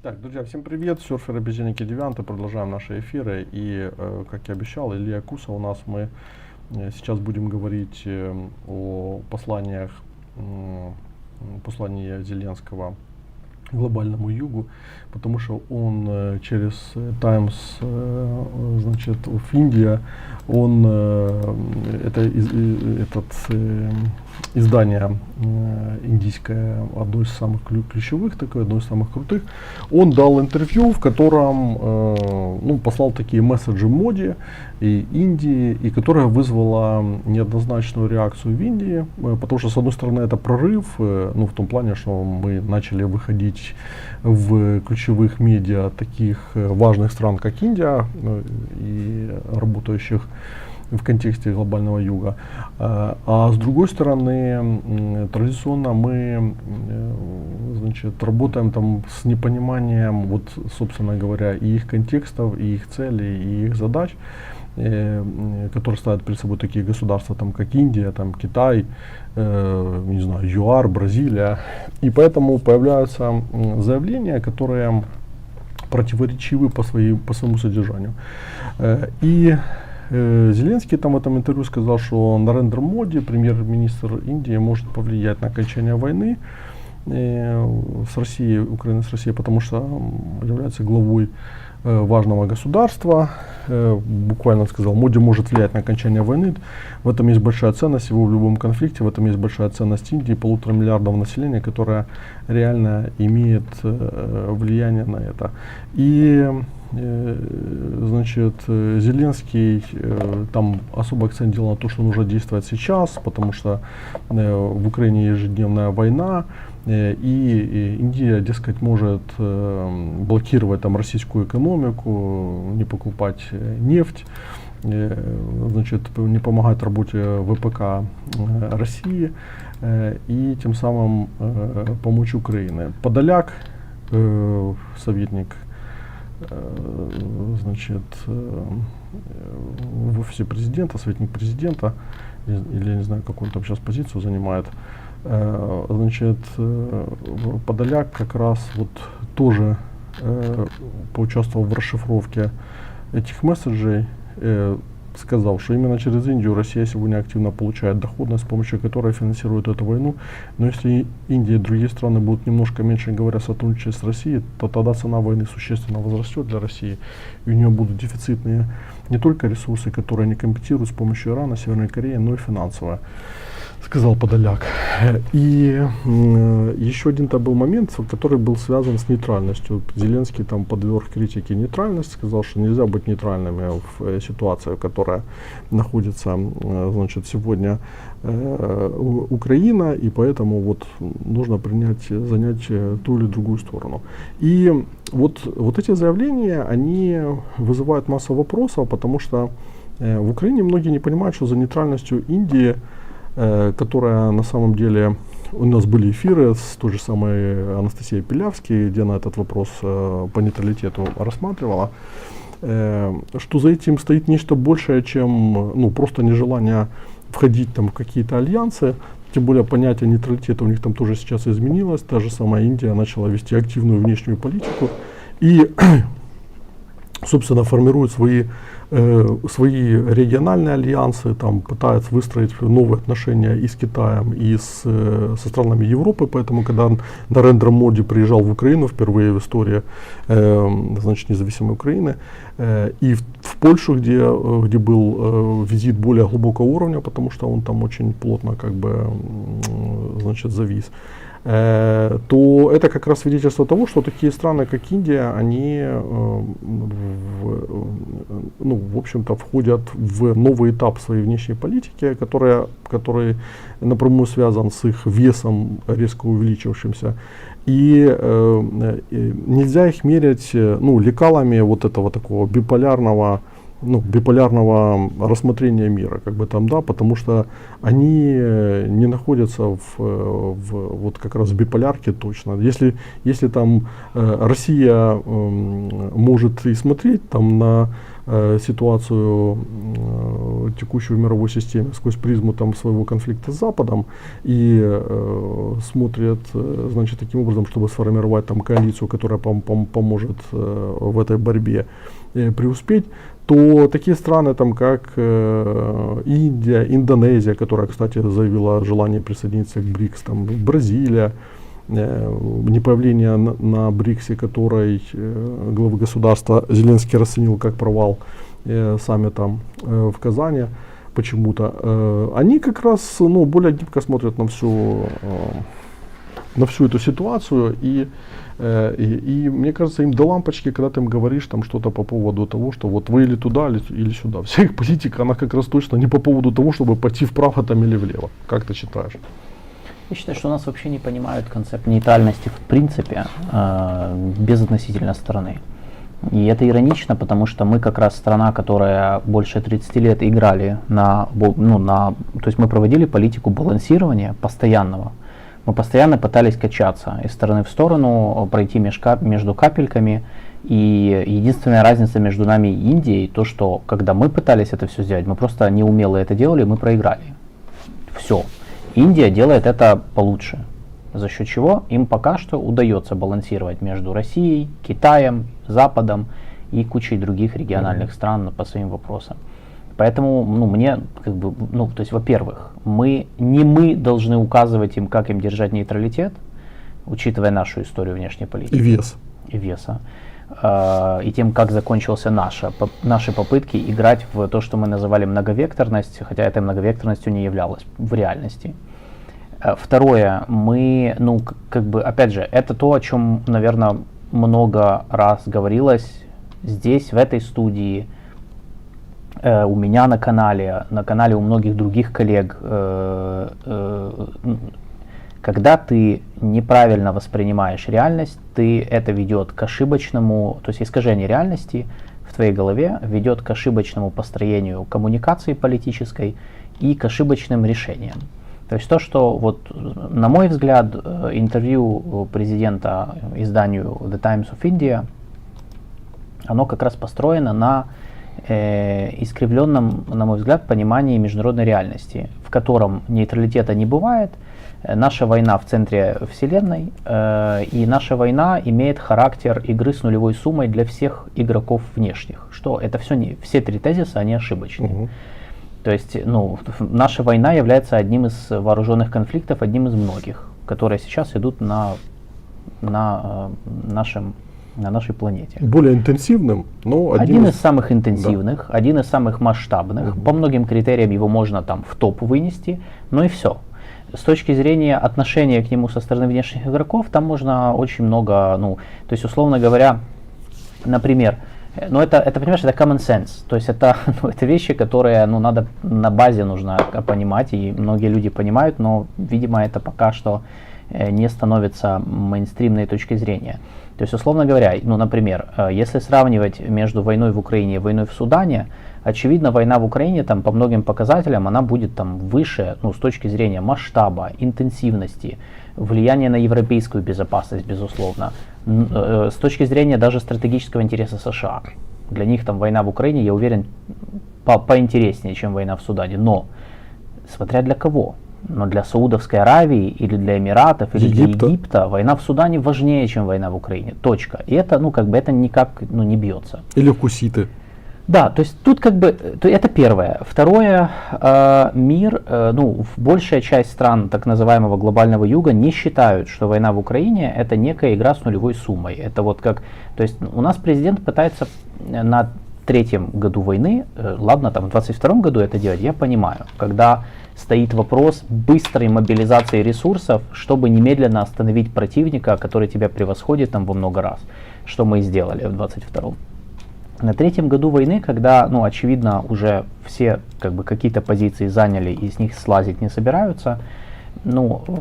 Так, друзья, всем привет, серферы, бездельники, девианты, продолжаем наши эфиры. И, как я обещал, Илья Куса у нас, мы сейчас будем говорить о послании Зеленского глобальному югу, потому что он через Times, значит, of India, он издание индийское, одно из самых ключевых, такое, одно из самых крутых, он дал интервью, в котором послал такие месседжи моде и Индии, и которая вызвала неоднозначную реакцию в Индии, потому что, с одной стороны, это прорыв, в том плане, что мы начали выходить в ключевых медиа таких важных стран, как Индия, и работающих в контексте глобального юга. А с другой стороны, традиционно мы работаем там с непониманием, собственно говоря, и их контекстов, и их целей, и их задач, которые ставят перед собой такие государства, там, как Индия, там, Китай, не знаю, ЮАР, Бразилия. И поэтому появляются заявления, которые противоречивы по своему содержанию. И Зеленский там в этом интервью сказал, что Нарендра Моди, премьер-министр Индии, может повлиять на окончание войны с Россией, Украины с Россией, потому что является главой важного государства. Буквально сказал, Моди может влиять на окончание войны. В этом есть большая ценность его в любом конфликте, в этом есть большая ценность Индии, 1,5 миллиарда населения, которая реально имеет влияние на это. И Зеленский там особо акцент делал на то, что нужно действовать сейчас, потому что в Украине ежедневная война, и Индия, дескать, может блокировать там российскую экономику, не покупать нефть, не помогать работе ВПК России и тем самым помочь Украине. Подоляк, советник в офисе президента, советник президента, или я не знаю, какую он там сейчас позицию занимает, Подоляк как раз тоже поучаствовал в расшифровке этих месседжей, сказал, что именно через Индию Россия сегодня активно получает доходность, с помощью которой финансирует эту войну. Но если Индия и другие страны будут немножко меньше, говоря, сотрудничать с Россией, то тогда цена войны существенно возрастет для России. И у нее будут дефицитные не только ресурсы, которые они компенсируют с помощью Ирана, Северной Кореи, но и финансовые, сказал Подоляк. И еще один-то был момент, который был связан с нейтральностью. Зеленский там подверг критике нейтральность, сказал, что нельзя быть нейтральными в ситуации, в которой находится сегодня Украина, и поэтому нужно занять ту или другую сторону. И вот эти заявления, они вызывают массу вопросов, потому что в Украине многие не понимают, что за нейтральностью Индии, которая на самом деле, у нас были эфиры с той же самой Анастасией Пилявской, где она этот вопрос по нейтралитету рассматривала, что за этим стоит нечто большее, чем просто нежелание входить там в какие-то альянсы. Тем более понятие нейтралитета у них там тоже сейчас изменилось. Та же самая Индия начала вести активную внешнюю политику и, собственно, формирует свои региональные альянсы, там пытается выстроить новые отношения и с Китаем, и со странами Европы. Поэтому, когда Нарендра Моди приезжал в Украину впервые в истории независимой Украины, и в Польшу, где был визит более глубокого уровня, потому что он там очень плотно завис, то это как раз свидетельство того, что такие страны, как Индия, они в общем-то входят в новый этап своей внешней политики, который напрямую связан с их весом, резко увеличившимся. И нельзя их мерять лекалами этого такого биполярного рассмотрения мира, потому что они не находятся как раз в биполярке точно. Если там Россия может и смотреть там на ситуацию текущую в мировой системе сквозь призму там своего конфликта с Западом и смотрят, значит, таким образом, чтобы сформировать там коалицию, которая поможет в этой борьбе преуспеть, то такие страны, там, как Индия, Индонезия, которая, кстати, заявила о желании присоединиться к БРИКС, там, Бразилия, не появление на БРИКСе, которой главы государства Зеленский расценил как провал саммита в Казани почему-то, они как раз более гибко смотрят на всю эту ситуацию и мне кажется, им до лампочки, когда ты им говоришь там что-то по поводу того, что вот вы или туда, или сюда. Вся их политика, она как раз точно не по поводу того, чтобы пойти вправо там или влево. Как ты считаешь? Я считаю, что у нас вообще не понимают концепт нейтральности в принципе, безотносительно страны. И это иронично, потому что мы как раз страна, которая больше 30 лет играли то есть мы проводили политику балансирования постоянного. Мы постоянно пытались качаться из стороны в сторону, пройти между капельками. И единственная разница между нами и Индией, то что когда мы пытались это все сделать, мы просто неумело это делали, мы проиграли. Все. Индия делает это получше. За счет чего им пока что удается балансировать между Россией, Китаем, Западом и кучей других региональных стран по своим вопросам. Поэтому, мне, то есть, во-первых, мы должны указывать им, как им держать нейтралитет, учитывая нашу историю внешней политики. И веса. И тем, как закончился наши попытки играть в то, что мы называли многовекторность, хотя этой многовекторностью не являлось в реальности. Второе, мы, опять же, это то, о чем, наверное, много раз говорилось здесь, в этой студии, у меня на канале у многих других коллег. Когда ты неправильно воспринимаешь реальность, это ведет к ошибочному, то есть искажение реальности в твоей голове ведет к ошибочному построению коммуникации политической и к ошибочным решениям. То есть то, что, на мой взгляд, интервью президента изданию The Times of India, оно как раз построено на искривленном, на мой взгляд, понимании международной реальности, в котором нейтралитета не бывает. Наша война в центре вселенной, и наша война имеет характер игры с нулевой суммой для всех игроков внешних. Что это все три тезиса, они ошибочны. То есть, наша война является одним из вооруженных конфликтов, одним из многих, которые сейчас идут на нашей планете. Более интенсивным, но один из самых интенсивных, да. Один из самых масштабных. По многим критериям его можно там в топ вынести, но и все. С точки зрения отношения к нему со стороны внешних игроков, там можно очень много, то есть, условно говоря, например, это понимаешь, это common sense, то есть это вещи, которые, надо на базе нужно понимать, и многие люди понимают, но, видимо, это пока что не становится мейнстримной точкой зрения. То есть, условно говоря, например, если сравнивать между войной в Украине и войной в Судане, очевидно, война в Украине там по многим показателям она будет там выше, с точки зрения масштаба, интенсивности, влияния на европейскую безопасность, безусловно, с точки зрения даже стратегического интереса США. Для них там война в Украине, я уверен, поинтереснее, чем война в Судане. Но смотря для кого. Но для Саудовской Аравии или для Эмиратов или для Египта война в Судане важнее, чем война в Украине. Точка. И это, это никак не бьется. Или хуситы. Да, то есть тут это первое. Второе, мир, большая часть стран так называемого глобального юга не считают, что война в Украине это некая игра с нулевой суммой. Это то есть у нас президент пытается на третьем году войны, ладно, там в 22-м году это делать, я понимаю, когда стоит вопрос быстрой мобилизации ресурсов, чтобы немедленно остановить противника, который тебя превосходит там во много раз, что мы и сделали в 22-м. На третьем году войны, когда, очевидно, уже все какие-то позиции заняли и с них слазить не собираются,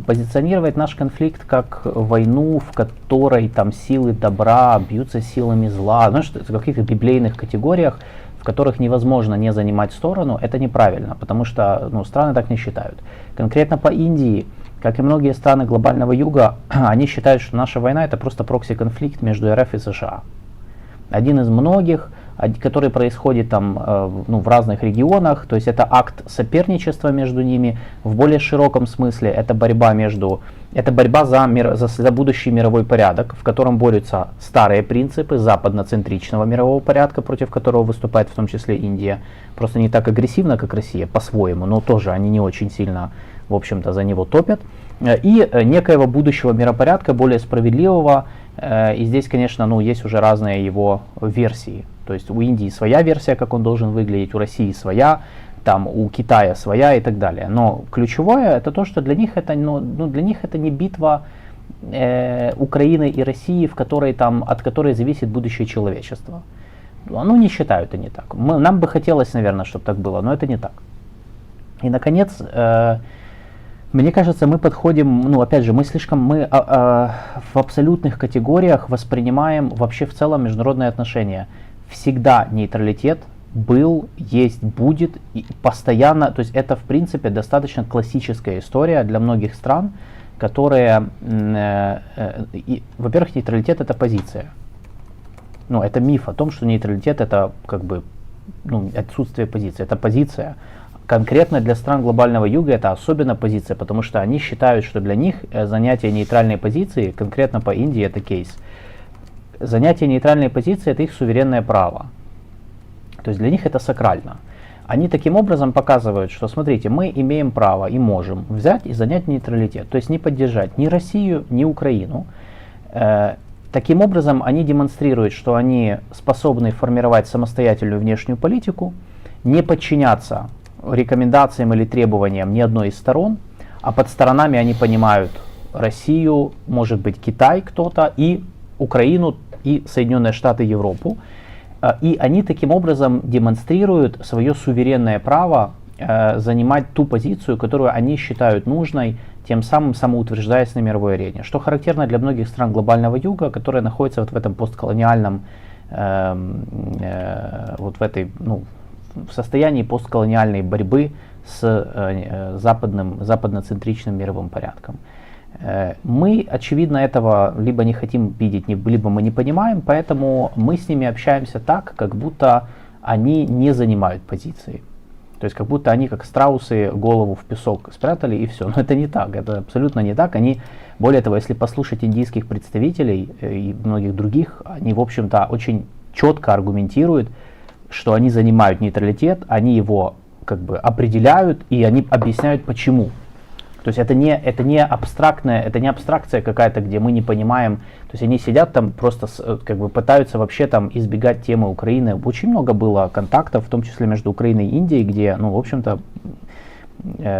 позиционировать наш конфликт как войну, в которой там силы добра бьются силами зла, в каких-то библейных категориях, в которых невозможно не занимать сторону, это неправильно, потому что страны так не считают. Конкретно по Индии, как и многие страны глобального юга, они считают, что наша война это просто прокси-конфликт между РФ и США. Один из многих, который происходит там ну, в разных регионах, то есть это акт соперничества между ними в более широком смысле, это борьба за будущий мировой порядок, в котором борются старые принципы западноцентричного мирового порядка, против которого выступает в том числе Индия, просто не так агрессивно, как Россия, по-своему, но тоже они не очень сильно, в общем-то, за него топят, и некоего будущего миропорядка, более справедливого, и здесь, конечно, ну, есть уже разные его версии. То есть у Индии своя версия, как он должен выглядеть, у России своя, там у Китая своя и так далее. Но ключевое это то, что для них это, для них это не битва Украины и России, от которой зависит будущее человечества. Ну, не считают они так. Нам бы хотелось, наверное, чтобы так было, но это не так. И, наконец, мне кажется, мы подходим, ну, опять же, мы в абсолютных категориях воспринимаем вообще в целом международные отношения. Всегда нейтралитет был, есть, будет и постоянно, то есть это в принципе достаточно классическая история для многих стран, которые, во-первых, нейтралитет это позиция. Ну, это миф о том, что нейтралитет это как бы отсутствие позиции, это позиция. Конкретно для стран глобального юга это особенно позиция, потому что они считают, что для них занятие нейтральной позиции, конкретно по Индии это кейс, занятие нейтральной позиции это их суверенное право. То есть для них это сакрально. Они таким образом показывают, что смотрите, мы имеем право и можем взять и занять нейтралитет, то есть не поддержать ни Россию, ни Украину. Таким образом они демонстрируют, что они способны формировать самостоятельную внешнюю политику, не подчиняться рекомендациям или требованиям ни одной из сторон, а под сторонами они понимают Россию, может быть Китай кто-то, и Украину, и Соединенные Штаты, Европу. И они таким образом демонстрируют свое суверенное право занимать ту позицию, которую они считают нужной, тем самым самоутверждаясь на мировой арене. Что характерно для многих стран глобального юга, которые находятся вот в этом постколониальном, в состоянии постколониальной борьбы с западноцентричным мировым порядком. Мы, очевидно, этого либо не хотим видеть, либо мы не понимаем, поэтому мы с ними общаемся так, как будто они не занимают позиции. То есть как будто они, как страусы, голову в песок спрятали и все. Но это не так, это абсолютно не так. Они, более того, если послушать индийских представителей и многих других, они, в общем-то, очень четко аргументируют, что они занимают нейтралитет, они его как бы определяют и они объясняют почему. То есть это не абстракция какая-то, где мы не понимаем. То есть они сидят там просто как бы пытаются вообще там избегать темы Украины. Очень много было контактов, в том числе между Украиной и Индией, где, ну, в общем-то,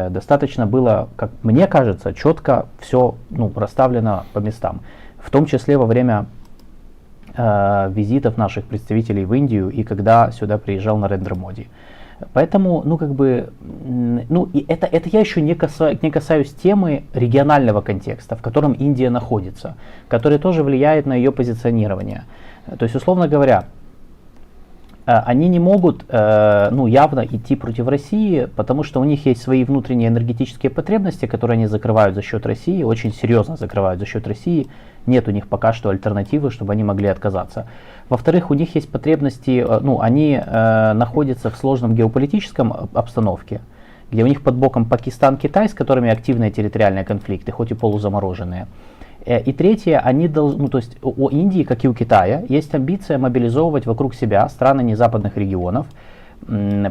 достаточно было, как мне кажется, четко все, ну, расставлено по местам. В том числе во время визитов наших представителей в Индию и когда сюда приезжал Нарендра Моди. Поэтому, и это я еще не касаюсь темы регионального контекста, в котором Индия находится, который тоже влияет на ее позиционирование. То есть, условно говоря, они не могут явно идти против России, потому что у них есть свои внутренние энергетические потребности, которые они закрывают за счет России, очень серьезно закрывают за счет России. Нет у них пока что альтернативы, чтобы они могли отказаться. Во-вторых, у них есть потребности, они находятся в сложном геополитическом обстановке, где у них под боком Пакистан, Китай, с которыми активные территориальные конфликты, хоть и полузамороженные. И третье, то есть у Индии, как и у Китая, есть амбиция мобилизовывать вокруг себя страны незападных регионов,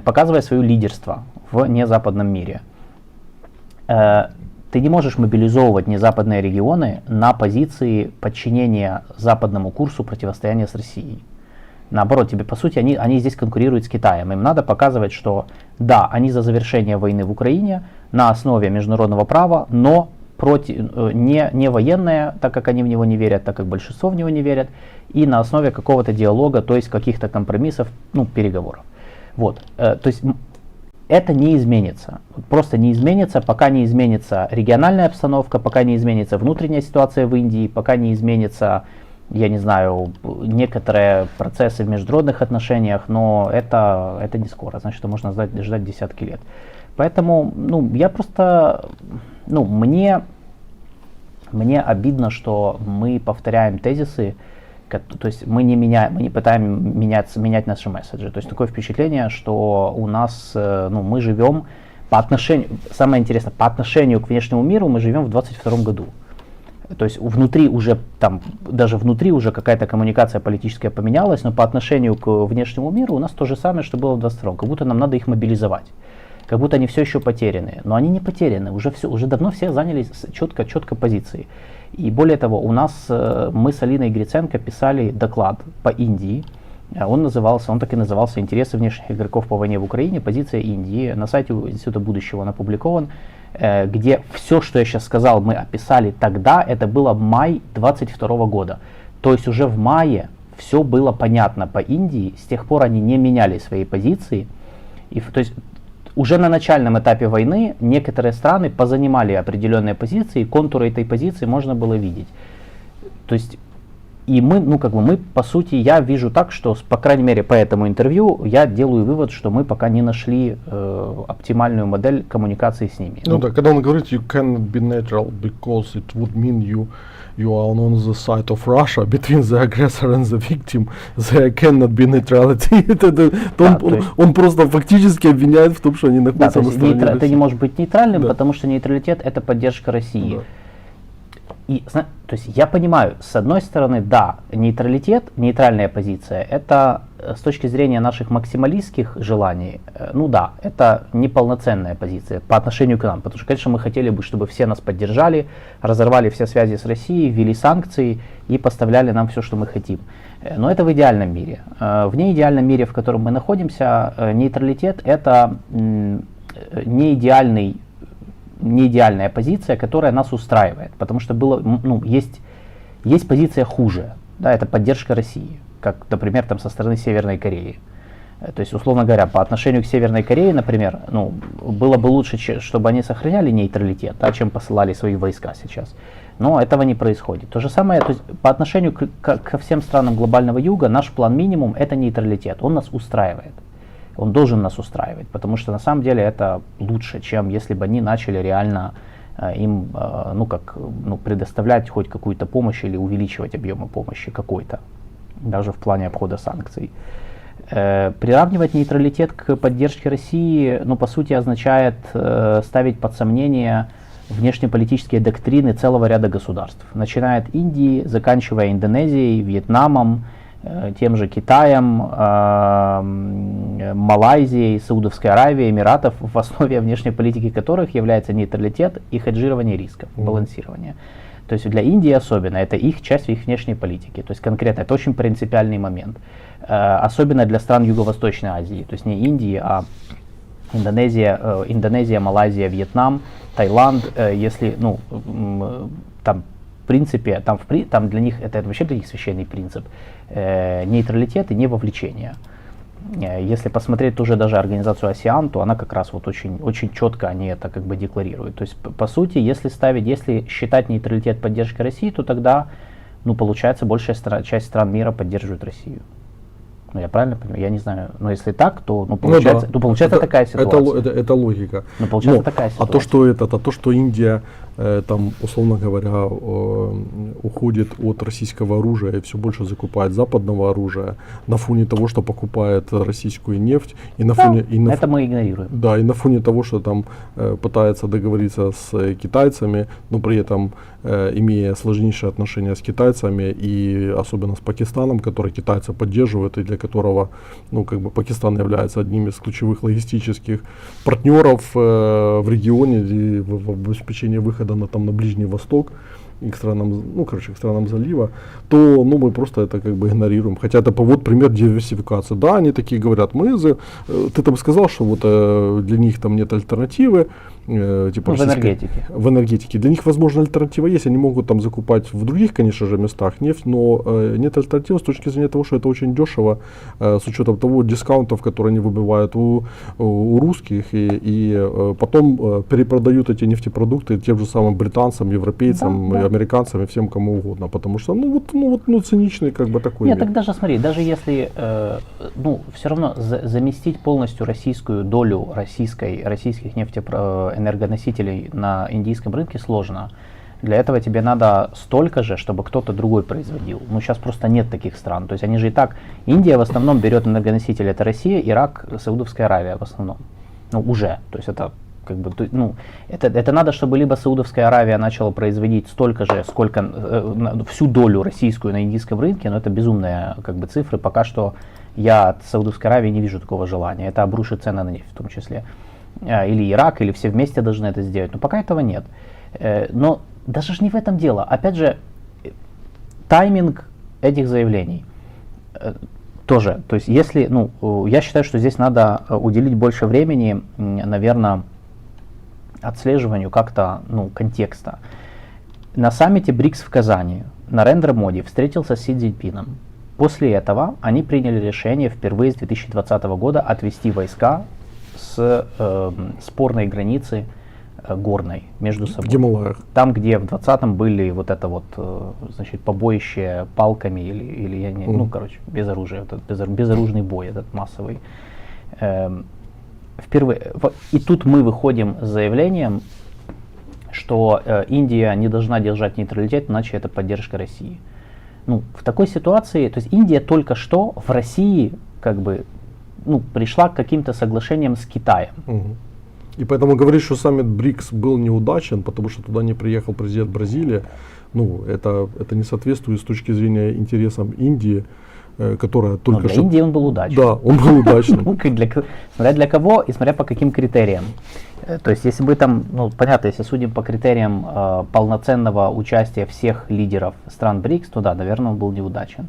показывая свое лидерство в незападном мире. Ты не можешь мобилизовывать незападные регионы на позиции подчинения западному курсу противостояния с Россией. Наоборот, по сути, они здесь конкурируют с Китаем. Им надо показывать, что да, они за завершение войны в Украине на основе международного права, но не военное, так как они в него не верят, так как большинство в него не верят, и на основе какого-то диалога, то есть каких-то компромиссов, переговоров. Вот, то есть это не изменится, просто не изменится, пока не изменится региональная обстановка, пока не изменится внутренняя ситуация в Индии, пока не изменится, я не знаю, некоторые процессы в международных отношениях, но это не скоро, значит, можно ждать десятки лет. Поэтому, я просто, мне обидно, что мы повторяем тезисы, То есть мы не пытаем менять наши месседжи. То есть такое впечатление, что у нас, мы живем самое интересное, по отношению к внешнему миру мы живем в 22 году. То есть внутри уже, даже внутри уже какая-то коммуникация политическая поменялась, но по отношению к внешнему миру у нас то же самое, что было в 22-м. Как будто нам надо их мобилизовать. Как будто они все еще потеряны. Но они не потеряны. Уже давно все заняли четко позиции. И более того, мы с Алиной Гриценко писали доклад по Индии. Он так и назывался «Интересы внешних игроков по войне в Украине. Позиция Индии». На сайте Института будущего он опубликован, где все, что я сейчас сказал, мы описали тогда, это было май 22 года. То есть уже в мае все было понятно по Индии, с тех пор они не меняли свои позиции. То есть уже на начальном этапе войны некоторые страны позанимали определенные позиции, контуры этой позиции можно было видеть. То есть и мы, по сути, я вижу так, что, по крайней мере, по этому интервью, я делаю вывод, что мы пока не нашли оптимальную модель коммуникации с ними. Да, когда он говорит, you cannot be neutral because it would mean you are on the side of Russia, between the aggressor and the victim, there cannot be neutrality. Он просто фактически обвиняет в том, что они находятся на стороне России. Ты не можешь быть нейтральным, потому что нейтралитет — это поддержка России. Да. То есть я понимаю, с одной стороны, да, нейтральная позиция, это с точки зрения наших максималистских желаний, это неполноценная позиция по отношению к нам, потому что, конечно, мы хотели бы, чтобы все нас поддержали, разорвали все связи с Россией, ввели санкции и поставляли нам все, что мы хотим. Но это в идеальном мире. В неидеальном мире, в котором мы находимся, нейтралитет — это неидеальная позиция, которая нас устраивает, потому что есть позиция хуже, да, это поддержка России, как, например, со стороны Северной Кореи. То есть, условно говоря, по отношению к Северной Корее, например, было бы лучше, чтобы они сохраняли нейтралитет, чем посылали свои войска сейчас. Но этого не происходит. То же самое, то есть, по отношению ко всем странам глобального юга, наш план минимум — это нейтралитет, он нас устраивает. Он должен нас устраивать, потому что на самом деле это лучше, чем если бы они начали реально им предоставлять хоть какую-то помощь или увеличивать объемы помощи какой-то, даже в плане обхода санкций. Приравнивать нейтралитет к поддержке России, по сути, означает ставить под сомнение внешнеполитические доктрины целого ряда государств, начиная от Индии, заканчивая Индонезией, Вьетнамом, тем же Китаем, Малайзией, Саудовской Аравией, Эмиратов, в основе внешней политики которых является нейтралитет и хеджирование рисков, балансирование. То есть для Индии особенно, это часть их внешней политики. То есть конкретно это очень принципиальный момент. Особенно для стран Юго-Восточной Азии. То есть не Индии, а Индонезия, Малайзия, Вьетнам, Таиланд. Если, в принципе, там для них, это вообще для них священный принцип, нейтралитет и невовлечение. Если посмотреть уже даже организацию АСЕАН, то она как раз очень, очень четко они это декларируют. То есть, по сути, если считать нейтралитет поддержкой России, то тогда, получается, большая часть стран мира поддерживает Россию. Я правильно понимаю? Я не знаю. Но если так, то получается такая ситуация. Это логика. Получается такая ситуация. А то, что Индия, условно говоря, уходит от российского оружия и все больше закупает западного оружия на фоне того, что покупает российскую нефть. Это мы игнорируем. Да, и на фоне того, что там пытается договориться с китайцами, но при этом имея сложнейшие отношения с китайцами и особенно с Пакистаном, который китайцы поддерживают и для которого Пакистан является одним из ключевых логистических партнеров в регионе в обеспечении выхода на Ближний Восток и к странам залива, то мы просто это игнорируем. Хотя это пример диверсификации. Да, они такие говорят, ты там сказал, что для них там нет альтернативы. В энергетике. В энергетике. Для них, возможно, альтернатива есть. Они могут там закупать в других, конечно же, местах нефть, но нет альтернативы с точки зрения того, что это очень дешево, с учетом того дискаунтов, которые они выбивают у русских, и потом перепродают эти нефтепродукты тем же самым британцам, европейцам, американцам и всем кому угодно. Потому что, циничный такой. Нет, так даже смотри, даже если, все равно заместить полностью российскую долю российских энергоносителей на индийском рынке сложно. Для этого тебе надо столько же, чтобы кто-то другой производил. Ну, сейчас просто нет таких стран. То есть они же и так... Индия в основном берет энергоносители, это Россия, Ирак, Саудовская Аравия в основном. Ну, уже. То есть это как бы, ну, это надо, чтобы либо Саудовская Аравия начала производить столько же, сколько всю долю российскую на индийском рынке, но это безумные как бы цифры. Пока что я от Саудовской Аравии не вижу такого желания. Это обрушит цены на нефть в том числе. Или Ирак, или все вместе должны это сделать. Но пока этого нет. Но даже не в этом дело. Опять же, тайминг этих заявлений тоже. То есть если, ну, я считаю, что здесь надо уделить больше времени, наверное, отслеживанию как-то, ну, контекста. На саммите БРИКС в Казани Нарендра Моди встретился с Си Цзиньпином. После этого они приняли решение впервые с 2020 года отвести войска с спорной границы горной между собой. В Гималаях. Там, где в 20-м были вот это вот, значит, побоище палками или я не, ну, короче, без оружия, этот безоружный бой этот массовый. Впервые. И тут мы выходим с заявлением, что Индия не должна держать нейтралитет, иначе это поддержка России. Ну, в такой ситуации, то есть Индия только что в России как бы, ну, пришла к каким-то соглашениям с Китаем. Угу. И поэтому говорить, что саммит БРИКС был неудачен, потому что туда не приехал президент Бразилии, ну, это не соответствует с точки зрения интересам Индии, которая только для Индии он был удачным. Да, он был удачным. Смотря для кого и смотря по каким критериям. То есть, если бы там, ну, понятно, если судим по критериям полноценного участия всех лидеров стран БРИКС, то да, наверное, он был неудачен.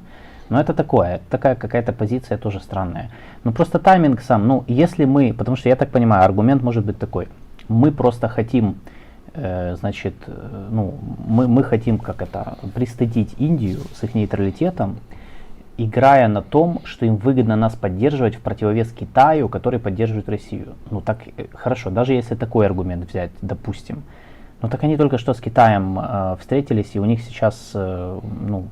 Но это такое, такая какая-то позиция тоже странная. Но просто тайминг сам, ну, если мы, потому что я так понимаю, аргумент может быть такой, мы просто хотим, значит, ну, мы хотим, как это, пристыдить Индию с их нейтралитетом, играя на том, что им выгодно нас поддерживать в противовес Китаю, который поддерживает Россию. Ну так, хорошо, даже если такой аргумент взять, допустим. Но так они только что с Китаем встретились, и у них сейчас ну,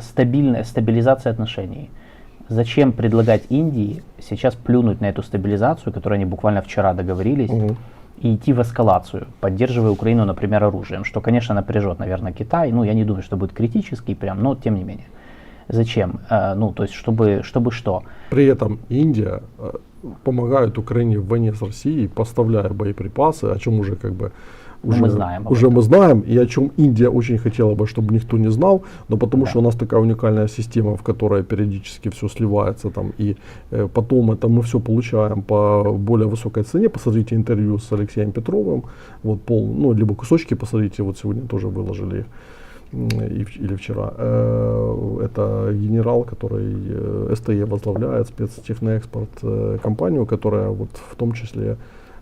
стабилизация отношений. Зачем предлагать Индии сейчас плюнуть на эту стабилизацию, которую они буквально вчера договорились, и идти в эскалацию, поддерживая Украину, например, оружием, что, конечно, напряжет, наверное, Китай. Ну, я не думаю, что будет критический прям, но тем не менее. Зачем? Ну, то есть, чтобы что? При этом Индия помогает Украине в войне с Россией, поставляя боеприпасы, о чем уже как бы мы знаем, мы знаем, и о чем Индия очень хотела бы, чтобы никто не знал, но потому что у нас такая уникальная система, в которой периодически все сливается там, и потом это мы все получаем по более высокой цене. Посмотрите интервью с Алексеем Петровым, вот ну, либо кусочки посмотрите, вот сегодня тоже выложили их. Или вчера. Это генерал, который СТЕ возглавляет, спецтехноэкспорт компанию, которая вот в том числе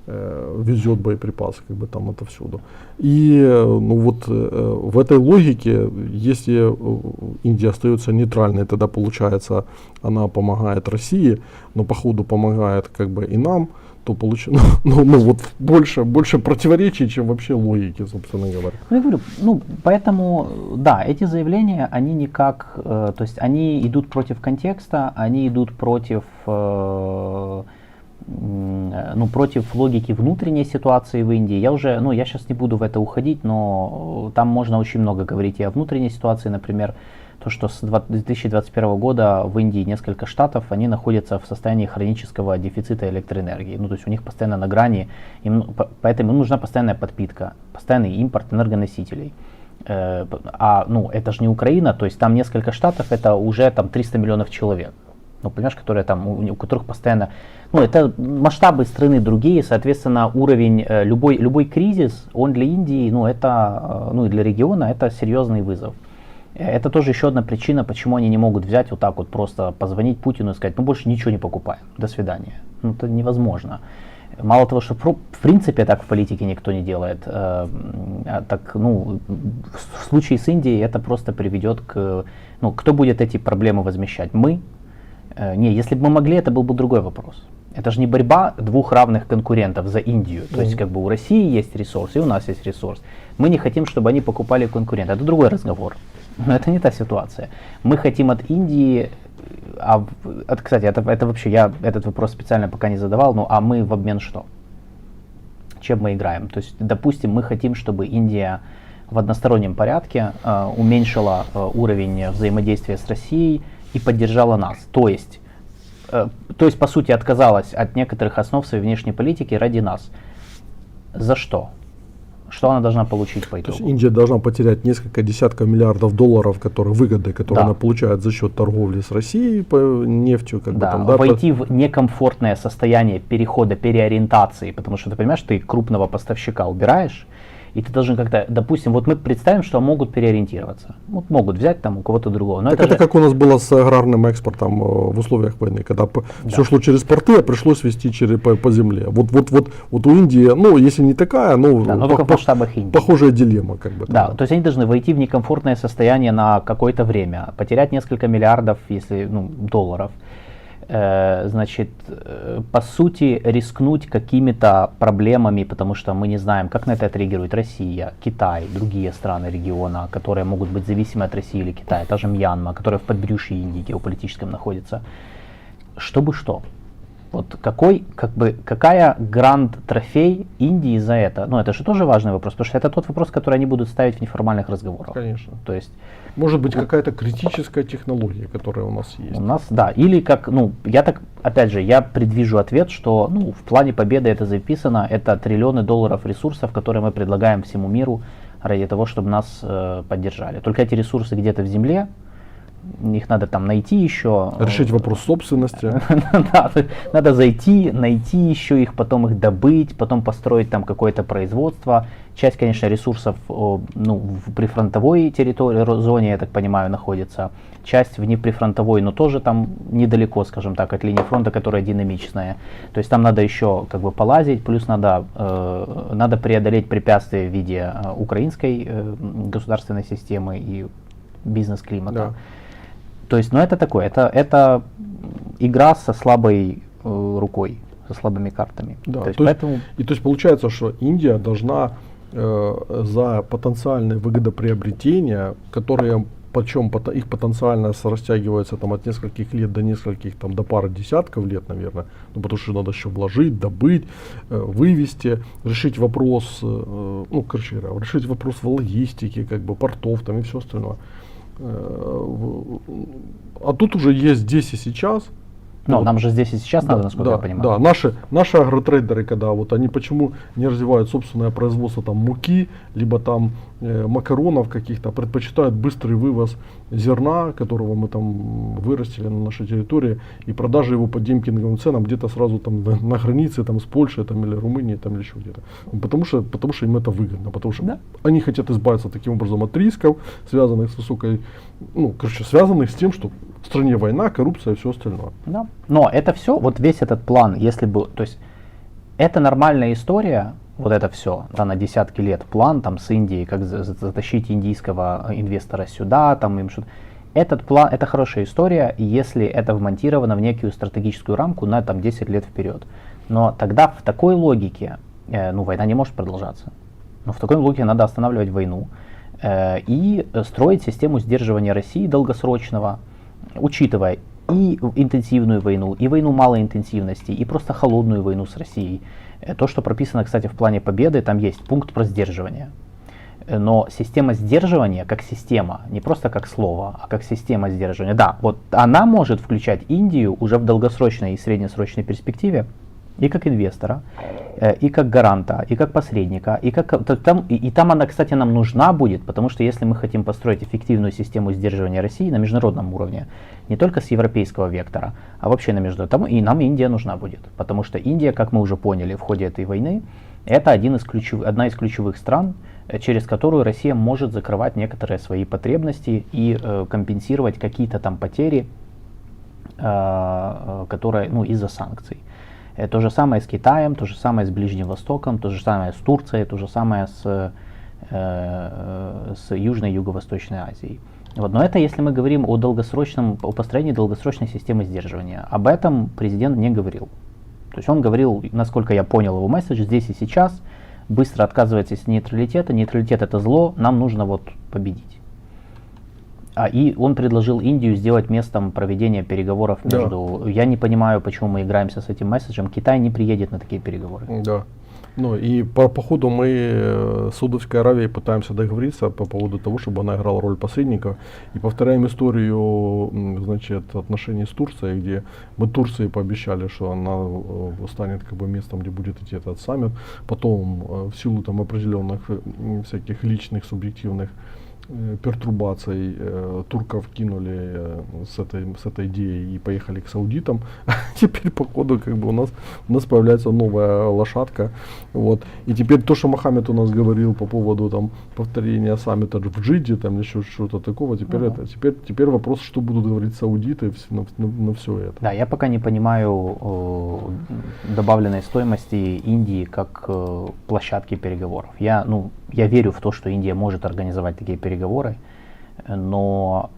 везет боеприпасы как бы там отовсюду. И ну вот в этой логике, если Индия остается нейтральной, тогда получается она помогает России, но по ходу помогает как бы и нам, то получилось, ну вот больше противоречий, чем вообще логики, собственно говоря. Ну, я говорю, ну, поэтому, да, эти заявления, они никак, то есть они идут против контекста, они идут против, ну, против логики внутренней ситуации в Индии. Я сейчас не буду в это уходить, но там можно очень много говорить и о внутренней ситуации, например, то, что с 2021 года в Индии несколько штатов, они находятся в состоянии хронического дефицита электроэнергии. Ну, то есть у них постоянно на грани, поэтому им нужна постоянная подпитка, постоянный импорт энергоносителей. Ну, это же не Украина, то есть там несколько штатов, это уже там 300 миллионов человек. Ну, понимаешь, которые там, у которых постоянно, ну, это масштабы страны другие, соответственно, уровень, любой кризис, он для Индии, ну, это, ну, и для региона, это серьезный вызов. Это тоже еще одна причина, почему они не могут взять вот так вот просто позвонить Путину и сказать, ну больше ничего не покупаем, до свидания. Ну это невозможно. Мало того, что в принципе так в политике никто не делает, так, ну, в случае с Индией это просто приведет к, ну, кто будет эти проблемы возмещать? Мы? Не, если бы мы могли, это был бы другой вопрос. Это же не борьба двух равных конкурентов за Индию. То есть как бы у России есть ресурс и у нас есть ресурс. Мы не хотим, чтобы они покупали конкурента. Это другой разговор. Но это не та ситуация. Мы хотим от Индии, кстати, это вообще я этот вопрос специально пока не задавал, ну а мы в обмен что? Чем мы играем? То есть, допустим, мы хотим, чтобы Индия в одностороннем порядке уменьшила уровень взаимодействия с Россией и поддержала нас. То есть, по сути, отказалась от некоторых основ своей внешней политики ради нас. За что? Что она должна получить по итогу? То есть Индия должна потерять несколько десятков миллиардов долларов, выгоды, которые она получает за счет торговли с Россией по нефтью. Войти в некомфортное состояние перехода, переориентации, потому что ты понимаешь, ты крупного поставщика убираешь, и ты должен как-то, допустим, вот мы представим, что могут переориентироваться. Вот могут взять там у кого-то другого. Но это как у нас было с аграрным экспортом в условиях войны, когда все шло через порты, а пришлось везти по земле. Вот у Индии, ну, если не такая, только в масштабах Индии. Похожая дилемма. То есть они должны войти в некомфортное состояние на какое-то время, потерять несколько миллиардов, если, долларов. Значит, по сути, рискнуть какими-то проблемами, потому что мы не знаем, как на это отреагирует Россия, Китай, другие страны региона, которые могут быть зависимы от России или Китая, та же Мьянма, которая в подбрюшье Индии геополитическом находится. Чтобы что? Вот какая гранд-трофей Индии за это? Ну, это же тоже важный вопрос, потому что это тот вопрос, который они будут ставить в неформальных разговорах. Конечно. То есть, может быть, какая-то критическая технология, которая у нас есть. У нас, да. Или я предвижу ответ, что, в плане победы это записано, это триллионы долларов ресурсов, которые мы предлагаем всему миру ради того, чтобы нас поддержали. Только эти ресурсы где-то в земле, их надо там найти еще. Решить вопрос собственности. Надо зайти, найти еще их, потом их добыть, потом построить там какое-то производство. Часть, конечно, ресурсов в прифронтовой территории, зоне, я так понимаю, находится. Часть в неприфронтовой, но тоже там недалеко, скажем так, от линии фронта, которая динамичная. То есть там надо еще полазить, плюс надо преодолеть препятствия в виде украинской государственной системы и бизнес-климата. Да. То есть, это такое, это игра со слабой рукой, со слабыми картами. Да, то есть получается, что Индия должна за потенциальные выгодоприобретения, которые, причем их потенциально растягивается от нескольких лет до нескольких, до пары десятков лет, наверное, потому что надо еще вложить, добыть, вывести, решить вопрос, решить вопрос в логистике, портов и все остальное. А тут уже есть здесь и сейчас. Нам же здесь и сейчас надо, насколько я понимаю. Да, наши агротрейдеры, когда они почему не развивают собственное производство муки, либо макаронов каких-то, предпочитают быстрый вывоз зерна, которого мы вырастили на нашей территории, и продажи его по демпинговым ценам где-то сразу на границе с Польшей или Румынией или еще где-то. Потому что им это выгодно, потому что они хотят избавиться таким образом от рисков, связанных с высокой, связанных с тем, что в стране война, коррупция и все остальное. Да. Но это все, весь этот план, то есть это нормальная история, это все, на десятки лет план с Индией, как затащить индийского инвестора сюда, им что-то. Этот план, это хорошая история, если это вмонтировано в некую стратегическую рамку на 10 лет вперед. Но тогда в такой логике, война не может продолжаться. Но в такой логике надо останавливать войну и строить систему сдерживания России долгосрочного, учитывая и интенсивную войну, и войну малой интенсивности, и просто холодную войну с Россией. То, что прописано, кстати, в плане победы, там есть пункт про сдерживание. Но система сдерживания как система, не просто как слово, а как система сдерживания, она может включать Индию уже в долгосрочной и среднесрочной перспективе и как инвестора, и как гаранта, и как посредника, и там она, кстати, нам нужна будет, потому что если мы хотим построить эффективную систему сдерживания России на международном уровне, не только с европейского вектора, а вообще на международном, и нам Индия нужна будет, потому что Индия, как мы уже поняли в ходе этой войны, это одна из ключевых стран, через которую Россия может закрывать некоторые свои потребности и компенсировать какие-то потери, которые из-за санкций. То же самое с Китаем, то же самое с Ближним Востоком, то же самое с Турцией, то же самое с Южной и Юго-Восточной Азией. Но это если мы говорим о построении долгосрочной системы сдерживания. Об этом президент не говорил. То есть он говорил, насколько я понял его месседж, здесь и сейчас, быстро отказывается от нейтралитета. Нейтралитет это зло, нам нужно победить. И он предложил Индию сделать местом проведения переговоров между... Я не понимаю, почему мы играемся с этим месседжем. Китай не приедет на такие переговоры. Да. Ну и по ходу мы с Саудовской Аравией пытаемся договориться по поводу того, чтобы она играла роль посредника. И повторяем историю, значит, отношений с Турцией, где мы Турции пообещали, что она станет как бы местом, где будет идти этот саммит. Потом в силу там определенных всяких личных, субъективных пертурбаций турков кинули с этой идеей и поехали к саудитам. Теперь по ходу как бы у нас появляется новая лошадка. Вот. И теперь то, что Мохаммед у нас говорил по поводу там повторения саммита в Джидде, там еще что-то такого, теперь вопрос, что будут говорить саудиты на все это. Да, я пока не понимаю добавленной стоимости Индии как площадки переговоров. Я верю в то, что Индия может организовать такие переговоры, но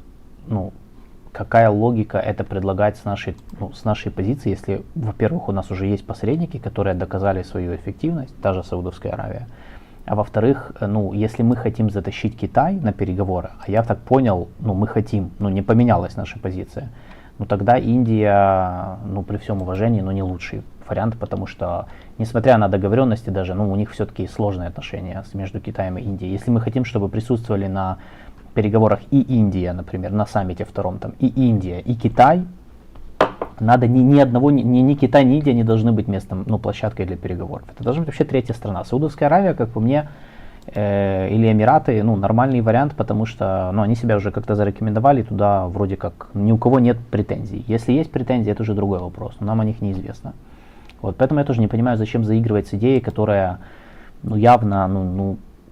какая логика это предлагать с нашей позиции, если, во-первых, у нас уже есть посредники, которые доказали свою эффективность, та же Саудовская Аравия, а во-вторых, если мы хотим затащить Китай на переговоры, а я так понял, мы хотим, не поменялась наша позиция, тогда Индия, при всем уважении, не лучший вариант, потому что, несмотря на договоренности даже, у них все-таки сложные отношения между Китаем и Индией. Если мы хотим, чтобы присутствовали на переговорах и Индия, например, на саммите втором, там, и Индия, и Китай, надо ни Китай, ни Индия не должны быть местом, площадкой для переговоров. Это должна быть вообще третья страна. Саудовская Аравия, как по мне, или Эмираты, нормальный вариант, потому что они себя уже как-то зарекомендовали, туда вроде как ни у кого нет претензий. Если есть претензии, это уже другой вопрос, но нам о них неизвестно. Вот, поэтому я тоже не понимаю, зачем заигрывать с идеей, которая явно,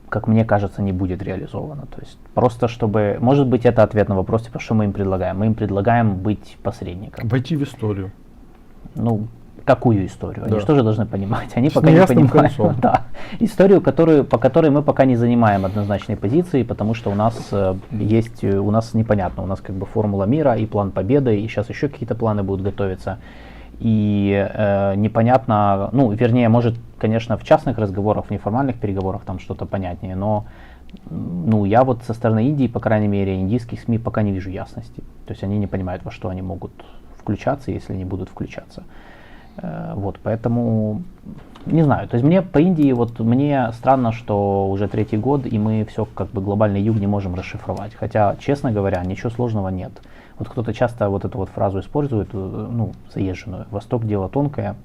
как мне кажется, не будет реализована. То есть просто чтобы, может быть, это ответ на вопрос, типа, что мы им предлагаем? Мы им предлагаем быть посредником. Войти в историю. Какую историю? Они Да. что же должны понимать? Они С пока не неясным понимают. концом. Да. Историю, по которой мы пока не занимаем однозначной позиции, потому что у нас непонятно, у нас как бы формула мира и план победы, и сейчас еще какие-то планы будут готовиться. И непонятно, вернее, может, конечно, в частных разговорах, в неформальных переговорах там что-то понятнее, но я вот со стороны Индии, по крайней мере, индийских СМИ пока не вижу ясности. То есть они не понимают, во что они могут включаться, если не будут включаться. Вот, поэтому не знаю. То есть мне по Индии, мне странно, что уже третий год, и мы все как бы глобальный юг не можем расшифровать. Хотя, честно говоря, ничего сложного нет. Вот кто-то часто эту фразу использует, заезженную. Восток дело тонкое.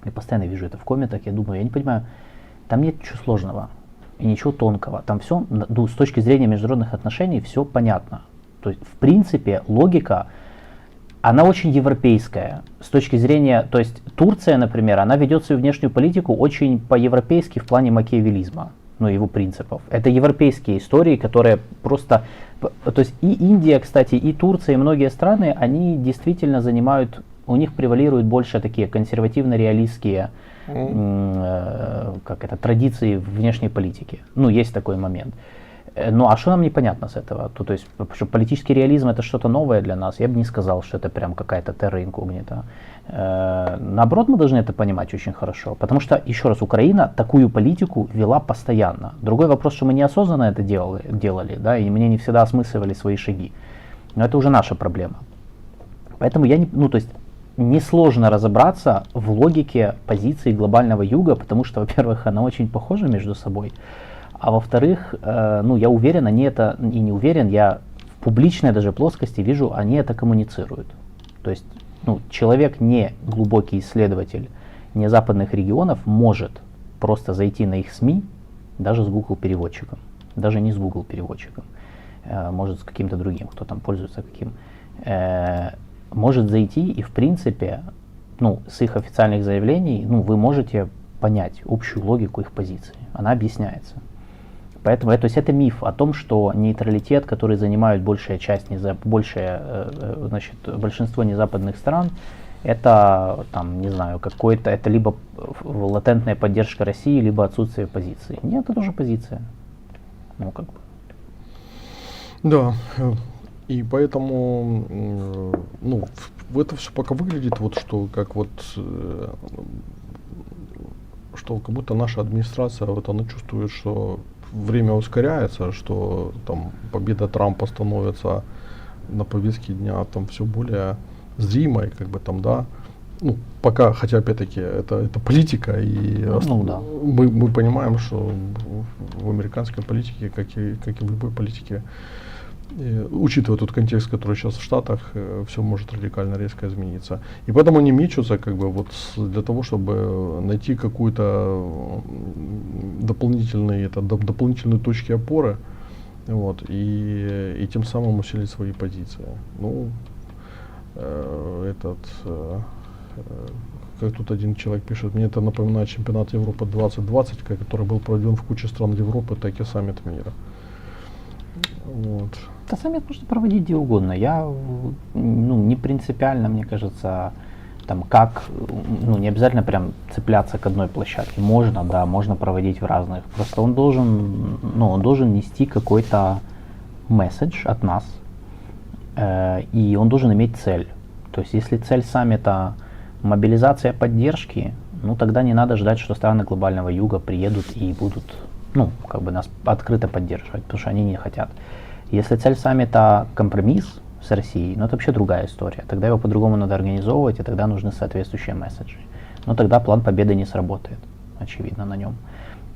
Я постоянно вижу это в комментах. Я думаю, я не понимаю, там нет ничего сложного и ничего тонкого. Там все, с точки зрения международных отношений, все понятно. То есть, в принципе, логика, она очень европейская. С точки зрения, то есть Турция, например, она ведет свою внешнюю политику очень по-европейски в плане макиавеллизма, его принципов. Это европейские истории, которые просто... То есть и Индия, кстати, и Турция, и многие страны, они действительно занимают, у них превалируют больше такие консервативно-реалистские традиции внешней политики. Есть такой момент. А что нам непонятно с этого? То есть политический реализм это что-то новое для нас. Я бы не сказал, что это прям какая-то терра инкогнита. Наоборот, мы должны это понимать очень хорошо. Потому что, еще раз, Украина такую политику вела постоянно. Другой вопрос, что мы неосознанно это делали, да, и мы не всегда осмысливали свои шаги. Но это уже наша проблема. Поэтому несложно разобраться в логике позиции глобального юга, потому что, во-первых, она очень похожа между собой. А во-вторых, я уверен, я в публичной даже плоскости вижу, они это коммуницируют. То есть, человек, не глубокий исследователь не западных регионов, может просто зайти на их СМИ, даже с Google переводчиком, даже не с Google переводчиком, может с каким-то другим, кто там пользуется каким, может зайти и в принципе, с их официальных заявлений, вы можете понять общую логику их позиции, она объясняется. Поэтому это миф о том, что нейтралитет, который занимают большинство незападных стран, это это либо латентная поддержка России, либо отсутствие позиции. Нет, это тоже позиция. Да, и поэтому, это все пока выглядит что как будто наша администрация, она чувствует, что время ускоряется, что там победа Трампа становится на повестке дня там все более зримой, ну, пока, хотя опять-таки это политика, и Да. мы понимаем, что в американской политике, как и в любой политике, учитывая тот контекст, который сейчас в Штатах, все может радикально резко измениться. И поэтому они мечутся как бы вот для того, чтобы найти какую-то дополнительные точки опоры, вот, и тем самым усилить свои позиции. Ну, как тут один человек пишет, мне это напоминает чемпионат Европы 2020, который был проведен в куче стран Европы, так и саммит мира. Вот. Да, саммит можно проводить где угодно. Я, не принципиально, мне кажется, там как, не обязательно прям цепляться к одной площадке. Можно, да, можно проводить в разных. Просто он должен нести какой-то месседж от нас, и он должен иметь цель. То есть, если цель саммита мобилизация поддержки, тогда не надо ждать, что страны глобального юга приедут и будут, нас открыто поддерживать, потому что они не хотят. Если цель саммита компромисс с Россией, это вообще другая история. Тогда его по-другому надо организовывать, и тогда нужны соответствующие месседжи. Но тогда план победы не сработает, очевидно, на нем.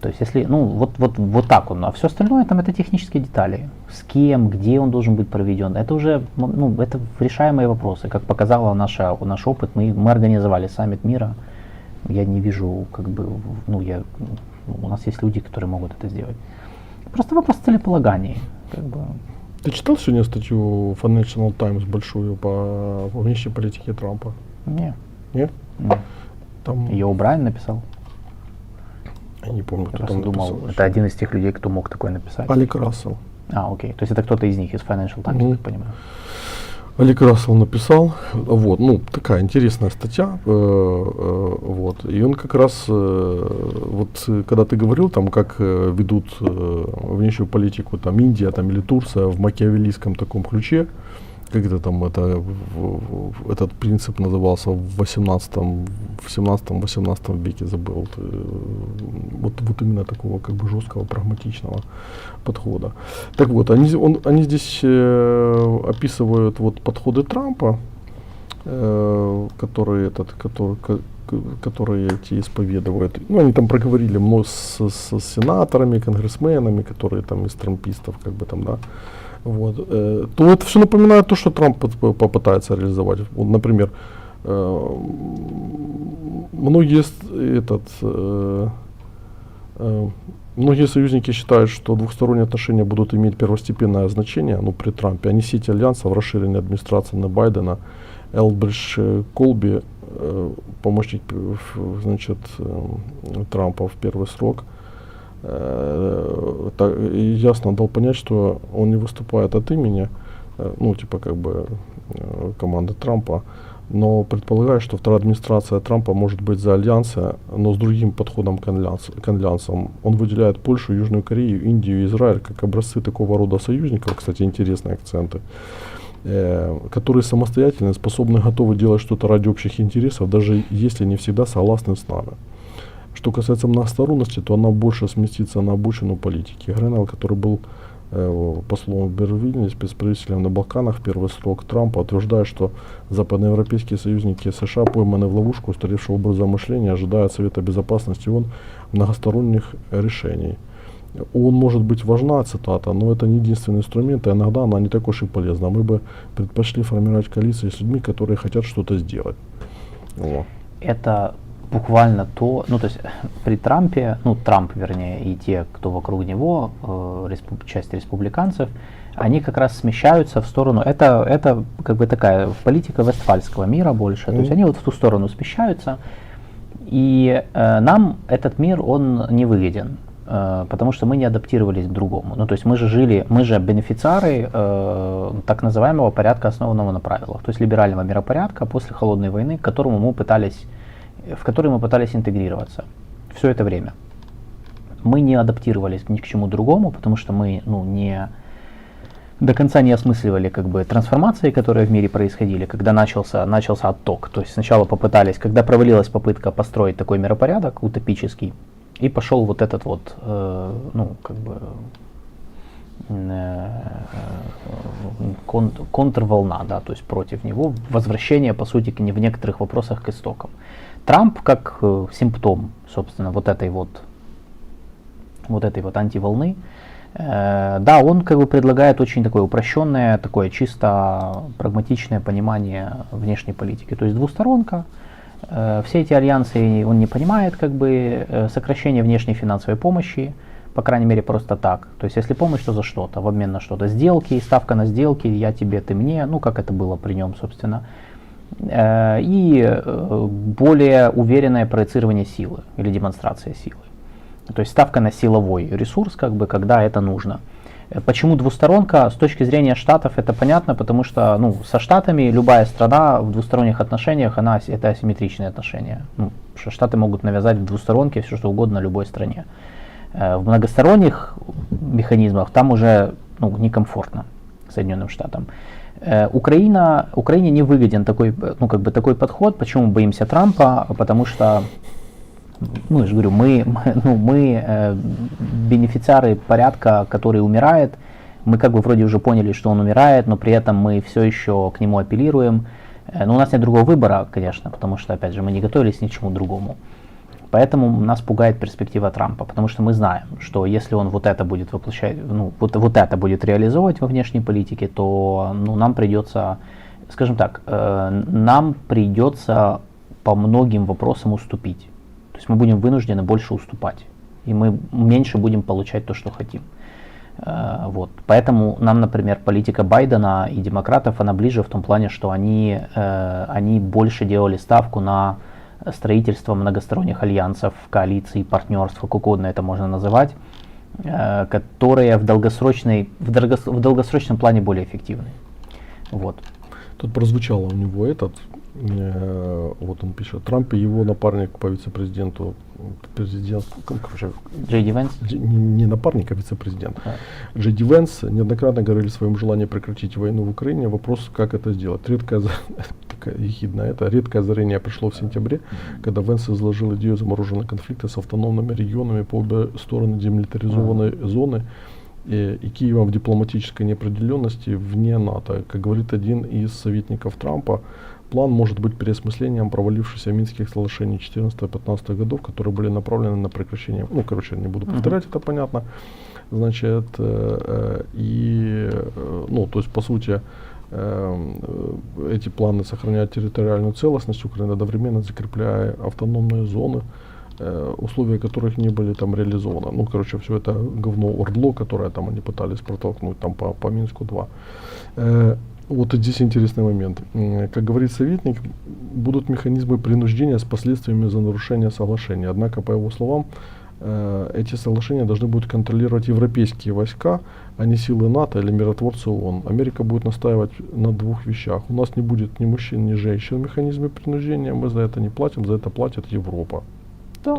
То есть, если, вот так он, а все остальное там это технические детали. С кем, где он должен быть проведен, это уже, это решаемые вопросы. Как показал наш опыт, мы организовали саммит мира. Я не вижу, у нас есть люди, которые могут это сделать. Просто вопрос целеполагания. Ты читал сегодня статью Financial Times большую по внешней политике Трампа? Нет. Нет? Нет. Там... Ее О'Брайен написал? Я не помню, кто там думал, написал. Это один из тех людей, кто мог такое написать. Алик Рассел. Окей. То есть это кто-то из них, из Financial Times, я так понимаю. Алик Рассел написал, такая интересная статья, и он как раз, когда ты говорил, там, как ведут внешнюю политику, там, Индия, там, или Турция в макиавеллийском таком ключе, как это там, этот принцип назывался в 17-18 веке, забыл, вот именно такого, как бы, жесткого, прагматичного подхода. Так вот, они здесь описывают подходы Трампа, которые эти исповедуют. Они там проговорили с сенаторами, конгрессменами, которые там из трампистов, как бы там, да. То это все напоминает то, что Трамп попытается реализовать. Например, многие союзники считают, что двухсторонние отношения будут иметь первостепенное значение, при Трампе. Они сеть альянсов, расширенной администрацией Байдена, Элбридж Колби, помощник, Трампа в первый срок, ясно дал понять, что он не выступает от имени, команды Трампа, но предполагает, что вторая администрация Трампа может быть за альянсы, но с другим подходом к альянсам. Он выделяет Польшу, Южную Корею, Индию и Израиль как образцы такого рода союзников, кстати, интересные акценты, которые самостоятельно способны, готовы делать что-то ради общих интересов, даже если не всегда согласны с нами. Что касается многосторонности, то она больше сместится на обочину политики. Гренелл, который был послом в Берлине, спецпредставителем на Балканах в первый срок Трампа, утверждает, что западноевропейские союзники США, пойманы в ловушку устаревшего образа мышления, ожидают Совета Безопасности ООН многосторонних решений. ООН может быть важна, цитата, но это не единственный инструмент, и иногда она не так уж и полезна. Мы бы предпочли формировать коалиции с людьми, которые хотят что-то сделать. Это буквально то есть при Трампе, Трамп, вернее, и те, кто вокруг него, часть республиканцев, они как раз смещаются в сторону, это как бы такая политика вестфальского мира больше, то есть они в ту сторону смещаются, и нам этот мир, он не выгоден, потому что мы не адаптировались к другому. То есть мы же бенефициары так называемого порядка, основанного на правилах, то есть либерального миропорядка после холодной войны, в который мы пытались интегрироваться все это время. Мы не адаптировались ни к чему другому, потому что мы не до конца не осмысливали трансформации, которые в мире происходили, когда начался отток. То есть сначала когда провалилась попытка построить такой миропорядок утопический, и пошел контрволна, да, то есть против него, возвращение, по сути, в некоторых вопросах к истокам. Трамп как симптом, собственно, вот этой вот антиволны, да, он как бы предлагает очень такое упрощенное, такое чисто прагматичное понимание внешней политики, то есть двусторонка. Все эти альянсы он не понимает, как бы сокращение внешней финансовой помощи, по крайней мере просто так. То есть если помощь, то за что-то, в обмен на что-то. Сделки, ставка на сделки, я тебе, ты мне, ну как это было при нем, собственно. И более уверенное проецирование силы или демонстрация силы. То есть ставка на силовой ресурс, как бы, когда это нужно. Почему двусторонка? С точки зрения Штатов это понятно, потому что со Штатами любая страна в двусторонних отношениях, это асимметричные отношения. Что Штаты могут навязать в двусторонке все что угодно любой стране. В многосторонних механизмах там уже некомфортно Соединенным Штатам. Украине не выгоден такой подход. Почему мы боимся Трампа? Потому что, я же говорю, мы бенефициары порядка, который умирает. Мы как бы вроде уже поняли, что он умирает, но при этом мы все еще к нему апеллируем. Но у нас нет другого выбора, конечно, потому что, опять же, мы не готовились ни к чему другому. Поэтому нас пугает перспектива Трампа, потому что мы знаем, что если он вот это будет воплощать, вот это будет реализовывать во внешней политике, то нам придется, скажем так, нам придется по многим вопросам уступить. То есть мы будем вынуждены больше уступать, и мы меньше будем получать то, что хотим. Вот. Поэтому нам, например, политика Байдена и демократов, она ближе в том плане, что они больше делали ставку на строительство многосторонних альянсов, коалиций, партнерств, как угодно это можно называть, которые в долгосрочном плане более эффективны. Вот. Тут прозвучало у него вот он пишет, Трамп и его напарник по вице-президенту, Джей Ди Венс? Не напарник, а вице-президент. Джей Ди Венс неоднократно говорили о своем желании прекратить войну в Украине. Вопрос, как это сделать. Редкое озарение пришло в сентябре, когда Венс изложил идею замороженного конфликта с автономными регионами по обе стороны демилитаризованной зоны и Киевом в дипломатической неопределенности вне НАТО. Как говорит один из советников Трампа, план может быть переосмыслением провалившихся Минских соглашений 14-15 годов, которые были направлены на прекращение, не буду повторять, это понятно, значит, то есть, по сути, эти планы сохраняют территориальную целостность Украины, одновременно закрепляя автономные зоны, условия которых не были там реализованы. Все это говно Ордло, которое там они пытались протолкнуть там по Минску-2. Вот здесь интересный момент. Как говорит советник, будут механизмы принуждения с последствиями за нарушение соглашения. Однако, по его словам, эти соглашения должны будут контролировать европейские войска, а не силы НАТО или миротворцы ООН. Америка будет настаивать на двух вещах. У нас не будет ни мужчин, ни женщин в механизме принуждения, мы за это не платим, за это платит Европа. Да.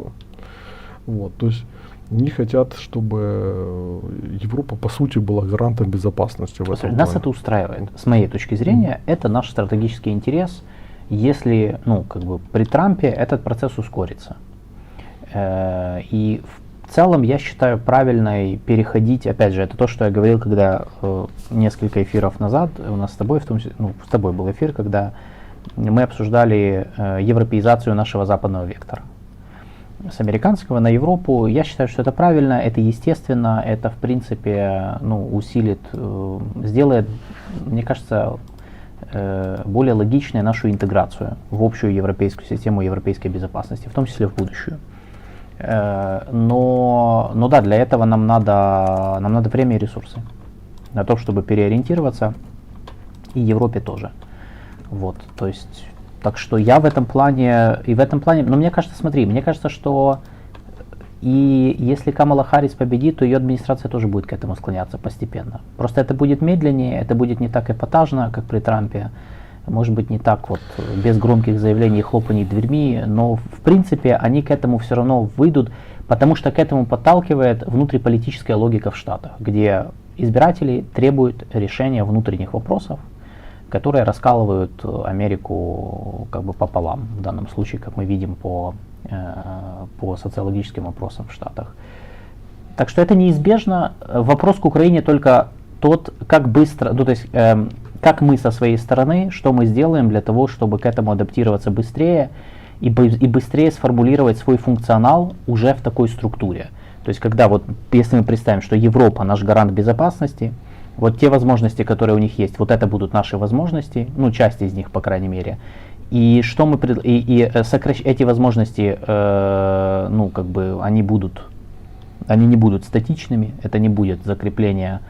Вот, то есть не хотят, чтобы Европа, по сути, была гарантом безопасности в этом Нас плане. это устраивает. С моей точки зрения, это наш стратегический интерес. Если, при Трампе этот процесс ускорится. И в целом я считаю правильной переходить, опять же, это то, что я говорил, когда несколько эфиров назад, у нас с тобой, с тобой был эфир, когда мы обсуждали европеизацию нашего западного вектора. С американского на Европу, я считаю, что это правильно, это естественно, это в принципе усилит, сделает, мне кажется, более логичной нашу интеграцию в общую европейскую систему европейской безопасности, в том числе в будущую. Но да, для этого нам надо время и ресурсы на то, чтобы переориентироваться, и Европе тоже. Вот, то есть, так что я в этом плане, но мне кажется, что и если Камала Харрис победит, то ее администрация тоже будет к этому склоняться постепенно. Просто это будет медленнее, это будет не так эпатажно, как при Трампе, может быть, не так без громких заявлений и хлопаний дверьми, но в принципе они к этому все равно выйдут, потому что к этому подталкивает внутриполитическая логика в Штатах, где избиратели требуют решения внутренних вопросов, которые раскалывают Америку пополам, в данном случае, как мы видим по социологическим опросам в Штатах. Так что это неизбежно. Вопрос к Украине только как быстро, ну, то есть, как мы со своей стороны, что мы сделаем для того, чтобы к этому адаптироваться быстрее и быстрее сформулировать свой функционал уже в такой структуре. То есть, когда вот, если мы представим, что Европа наш гарант безопасности, вот те возможности, которые у них есть, вот это будут наши возможности, ну, часть из них, по крайней мере. И что мы эти возможности, ну, как бы, они не будут статичными, это не будет закрепление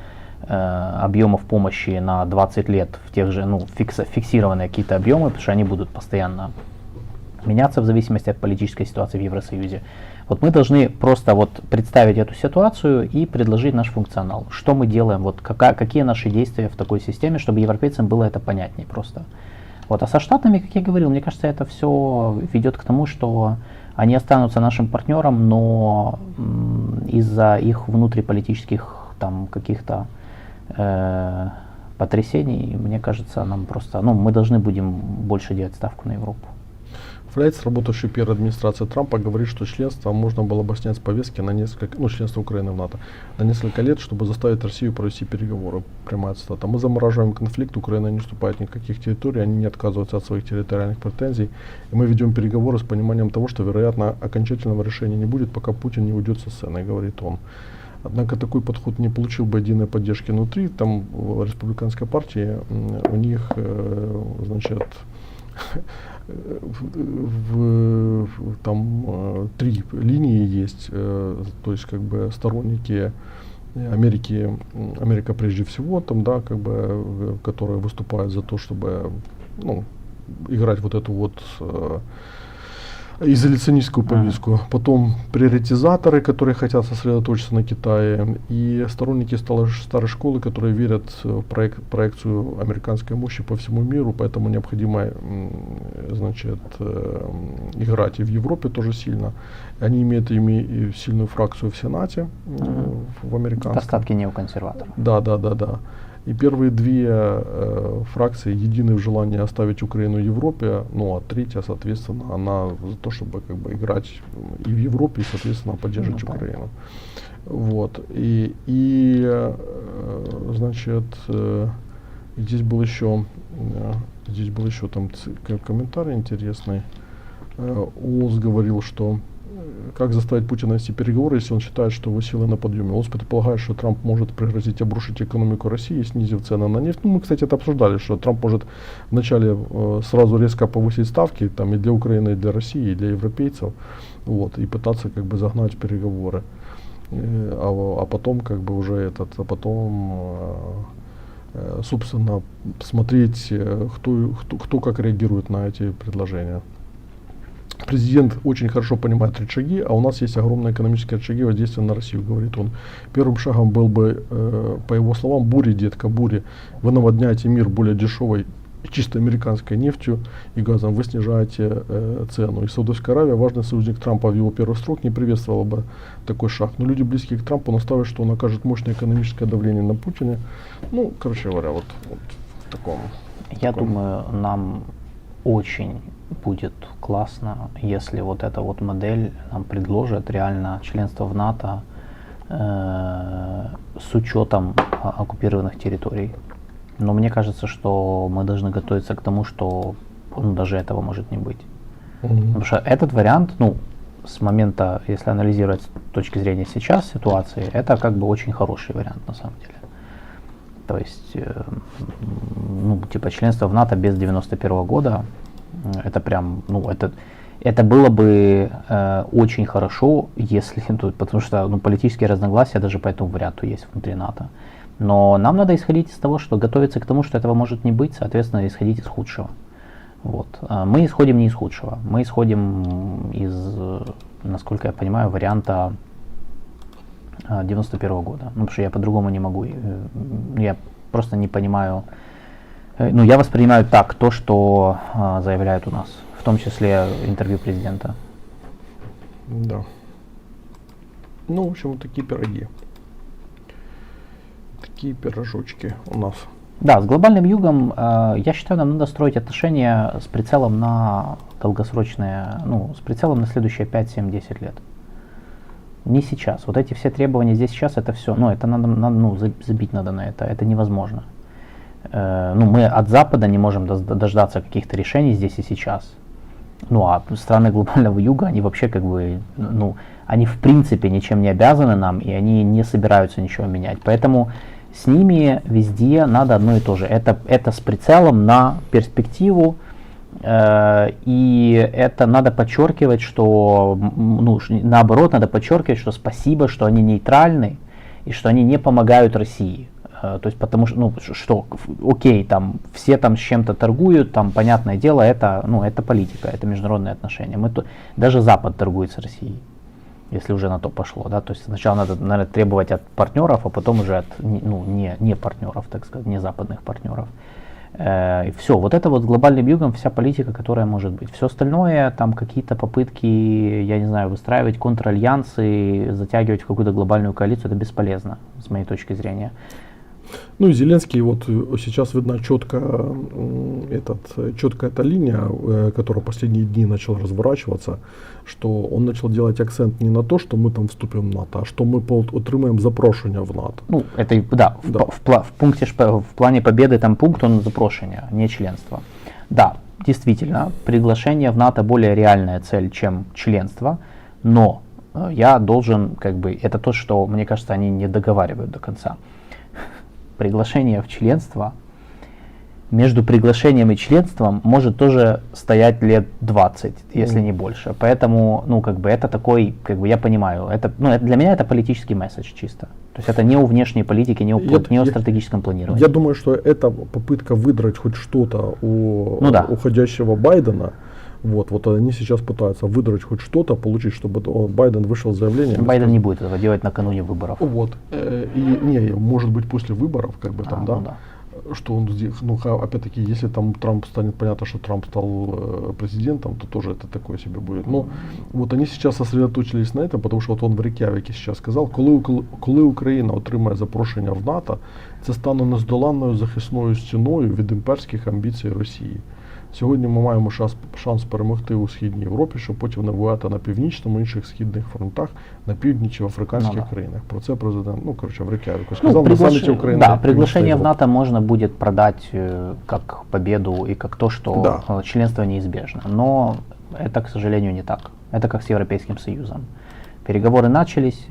объемов помощи на 20 лет в тех же, ну, фиксированные какие-то объемы, потому что они будут постоянно меняться в зависимости от политической ситуации в Евросоюзе. Вот мы должны просто вот представить эту ситуацию и предложить наш функционал. Что мы делаем, вот какие наши действия в такой системе, чтобы европейцам было это понятнее просто. Вот. А со Штатами, как я говорил, мне кажется, это все ведет к тому, что они останутся нашим партнером, но из-за их внутриполитических там каких-то потрясений, мне кажется, нам просто, ну, мы должны будем больше делать ставку на Европу. Флейц, работавший первой администрации Трампа, говорит, что членство можно было бы снять с повестки на несколько, ну, членство Украины в НАТО, на несколько лет, чтобы заставить Россию провести переговоры. Прямая цитата. Мы замораживаем конфликт, Украина не уступает никаких территорий, они не отказываются от своих территориальных претензий, и мы ведем переговоры с пониманием того, что, вероятно, окончательного решения не будет, пока Путин не уйдет со сцены, говорит он. Однако такой подход не получил бы единой поддержки внутри. Там в республиканской партии у них, значит, там три линии есть, то есть как бы сторонники Америка прежде всего, там, да, как бы, которые выступают за то, чтобы, ну, играть вот эту вот изоляционистскую повестку. Потом приоритизаторы, которые хотят сосредоточиться на Китае, и сторонники старой школы, которые верят в проекцию американской мощи по всему миру, поэтому необходимо, значит, играть и в Европе тоже сильно. Они имеют и сильную фракцию в Сенате, в американском. Остатки неоконсерваторов. Да. И первые две фракции едины в желании оставить Украину в Европе, ну а третья, соответственно, она за то, чтобы как бы играть и в Европе, и, соответственно, поддерживать Украину. Вот. Значит, здесь был еще там комментарий интересный. Уоллс говорил, что как заставить Путина вести переговоры, если он считает, что его силы на подъеме. Он предполагает, что Трамп может пригрозить обрушить экономику России, снизив цены на нефть. Ну, мы, кстати, это обсуждали, что Трамп может вначале сразу резко повысить ставки там, и для Украины, и для России, и для европейцев, вот, и пытаться как бы загнать переговоры. А потом как бы уже собственно, смотреть, кто как реагирует на эти предложения. Президент очень хорошо понимает рычаги, а у нас есть огромные экономические рычаги воздействия на Россию, говорит он. Первым шагом был бы, по его словам, бури, детка, бури. Вы наводняете мир более дешевой, чисто американской нефтью и газом, вы снижаете цену. И Саудовская Аравия, важный союзник Трампа в его первый срок, не приветствовала бы такой шаг. Но люди, близкие к Трампу, настаивают, что он окажет мощное экономическое давление на Путина. Ну, короче говоря, вот в таком. Я думаю, нам очень будет классно, если вот эта вот модель нам предложит реально членство в НАТО с учетом оккупированных территорий. Но мне кажется, что мы должны готовиться к тому, что даже этого может не быть. Потому что этот вариант, ну, с момента, если анализировать с точки зрения сейчас ситуации, это как бы очень хороший вариант на самом деле. То есть, ну, типа членство в НАТО без 91 года, это прям, ну, это было бы очень хорошо, если, потому что, ну, политические разногласия даже по этому варианту есть внутри НАТО. Но нам надо исходить из того, что готовиться к тому, что этого может не быть, соответственно, исходить из худшего. Вот. Мы исходим не из худшего, мы исходим из, насколько я понимаю, варианта 91 года. Ну, потому что я по-другому не могу, я просто не понимаю, ну, я воспринимаю так то, что заявляют у нас, в том числе интервью президента. Да. Ну, в общем, вот такие пироги. Такие пирожочки у нас. Да, с глобальным югом, я считаю, нам надо строить отношения с прицелом на долгосрочные, ну, с прицелом на следующие 5, 7, 10 лет. Не сейчас. Вот эти все требования здесь сейчас, это все, ну, это забить надо на это невозможно. Ну, мы от Запада не можем дождаться каких-то решений здесь и сейчас. Ну, а страны глобального юга, они вообще как бы, ну, они в принципе ничем не обязаны нам, и они не собираются ничего менять. Поэтому с ними везде надо одно и то же. Это с прицелом на перспективу, и это надо подчеркивать, что, ну, наоборот, надо подчеркивать, что спасибо, что они нейтральны, и что они не помогают России. То есть потому что, ну, что, окей, там все там с чем-то торгуют, там, понятное дело, это, ну, это политика, это международные отношения. Даже Запад торгует с Россией, если уже на то пошло, да, то есть сначала надо, наверное, требовать от партнеров, а потом уже от, ну, не партнеров, так сказать, не западных партнеров. И все, вот это вот с глобальным югом вся политика, которая может быть. Все остальное, там какие-то попытки, я не знаю, выстраивать контральянсы, затягивать в какую-то глобальную коалицию, это бесполезно, с моей точки зрения. Ну и Зеленский, вот сейчас видна четкая эта линия, которая последние дни начала разворачиваться, что он начал делать акцент не на то, что мы там вступим в НАТО, а что мы отримаем запрошення в НАТО. Ну, это, да, да. В пункте, в плане победы там пункт, он запрошение, не членство. Да, действительно, приглашение в НАТО более реальная цель, чем членство, но я должен, как бы, это то, что, мне кажется, они не договаривают до конца. Приглашение в членство, между приглашением и членством может тоже стоять лет 20, если не больше. Поэтому, ну, как бы это такой, как бы я понимаю, это, ну, это для меня это политический месседж чисто. То есть это не о внешней политике, не о стратегическом планировании. Я думаю, что это попытка выдрать хоть что-то у уходящего Байдена. Вот они сейчас пытаются выдрать хоть что-то, получить, чтобы Байден вышел с заявлением. Байден не будет этого делать накануне выборов. Вот. И не, может быть, после выборов, как бы там, да. Что он здесь, ну, опять-таки, если там Трамп станет, понятно, что Трамп стал президентом, то тоже это такое себе будет. Но вот они сейчас сосредоточились на этом, потому что вот он в Рейк'явікі сейчас сказал, коли Україна отримає запрошення в НАТО, це стане нездоланною захисною стіною від імперських амбіцій Росії. Сьогодні ми маємо шанс перемогти у Східній Європі, щоб потім не воювати на північному, інших східних фронтах, на півдні чи в африканських країнах. Про це президент, в Рейк'явіку сказал на саммите Украины. Да, приглашение в НАТО можно будет продать как победу и как то, что членство неизбежно. Но это, к сожалению, не так. Это как с Европейским Союзом. Переговоры начались,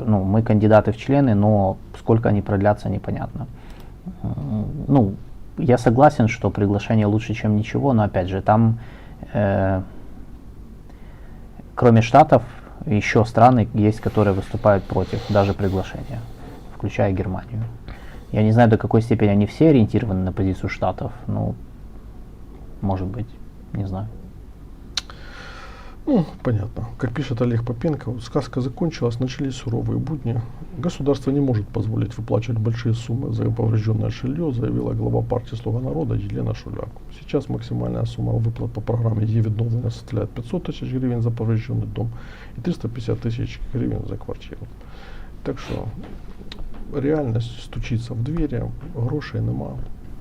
мы кандидаты в члены, но сколько они продлятся, непонятно. Я согласен, что приглашение лучше, чем ничего, но опять же, там, кроме Штатов, еще страны есть, которые выступают против даже приглашения, включая Германию. Я не знаю, до какой степени они все ориентированы на позицию Штатов, может быть, не знаю. Понятно. Как пишет Олег Попенко, сказка закончилась, начались суровые будни. Государство не может позволить выплачивать большие суммы за поврежденное жилье, заявила глава партии «Слуга народа» Елена Шуляк. Сейчас максимальная сумма выплат по программе «Е-відновлення» составляет 500 тысяч гривен за поврежденный дом и 350 тысяч гривен за квартиру. Так что реальность стучится в двери, грошей нема.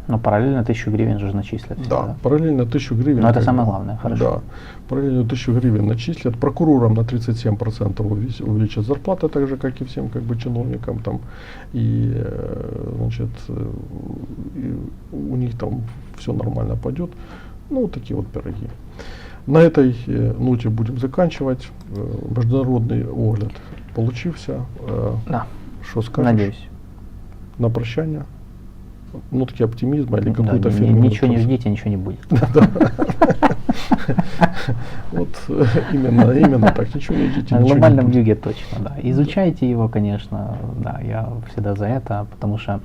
Но параллельно 1000 гривен же начислят. Да, параллельно 1000 гривен. Но это самое главное, хорошо. Да, параллельно 1000 гривен начислят. Прокурорам на 37% увеличат зарплаты, так же, как и всем как бы чиновникам там. И, значит, у них там все нормально пойдет. Такие вот пироги. На этой ноте будем заканчивать. Международный огляд получился. Да. Что скажешь? Надеюсь. На прощание. Нотки оптимизма или какую-то фирму. Ничего не ждите, ничего не будет. Вот именно так, ничего не ждите. На глобальном юге точно, да. Изучайте его, конечно, да, я всегда за это, потому что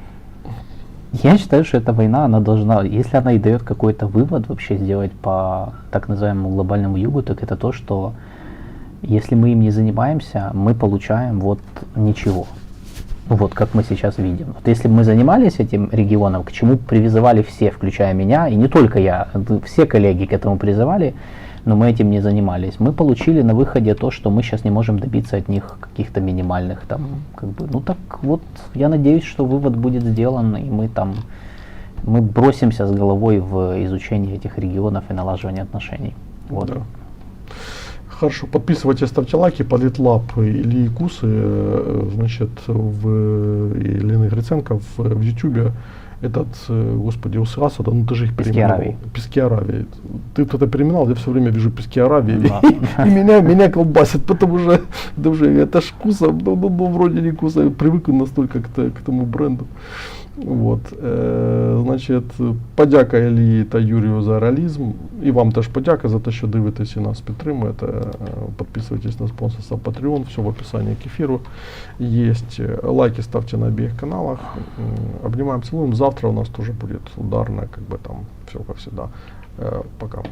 я считаю, что эта война, она должна, если она и дает какой-то вывод вообще сделать по так называемому глобальному югу, так это то, что если мы им не занимаемся, мы получаем вот ничего. Вот как мы сейчас видим. Вот если бы мы занимались этим регионом, к чему призывали все, включая меня, и не только я, все коллеги к этому призывали, но мы этим не занимались. Мы получили на выходе то, что мы сейчас не можем добиться от них каких-то минимальных там, как бы, так вот, я надеюсь, что вывод будет сделан, и мы бросимся с головой в изучение этих регионов и налаживание отношений. Вот. Да. Хорошо, подписывайтесь, ставьте лайки, Политлаб Ильи Кусы, значит, Елены Гриценко в Ютубе. Этот, господи, Усраса, да, ну ты же их Пески переименовал. Аравии. Пески Аравии. Ты это переименовал, я все время вижу Пески Аравии. Да. И меня колбасит, потому что это ж Куса, ну, вроде не Куса, я привык настолько к тому бренду. Вот, значить, подяка Іллі та Юрію за реалізм. І вам теж подяка за те, що дивитесь і нас підтримуєте. Підписуйтесь на спонсорство Patreon, все в описании к эфиру есть. Лайки ставьте на обеих каналах. Обнимаем, целуем. Завтра у нас тоже будет ударная, как бы там все как всегда. Пока.